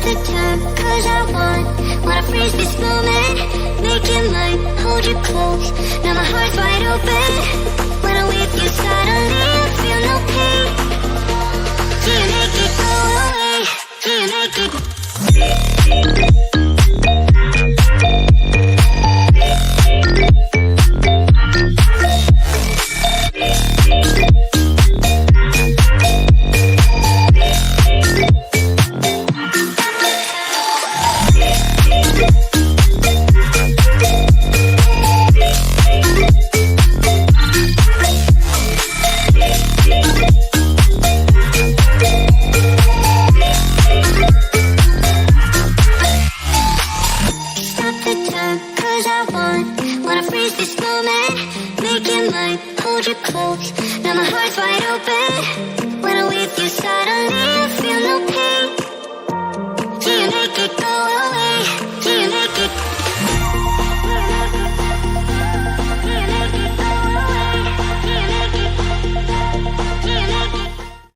the time, cause I wanna freeze this moment. Make it mine, hold you close. Now my heart's wide open. When I'm with you, suddenly I feel no pain. Do you make it go away? Do you make it? Cause I wanna freeze this moment. Make it mine, hold you close. Now my heart's wide open. When I'm with you, suddenly I feel no pain.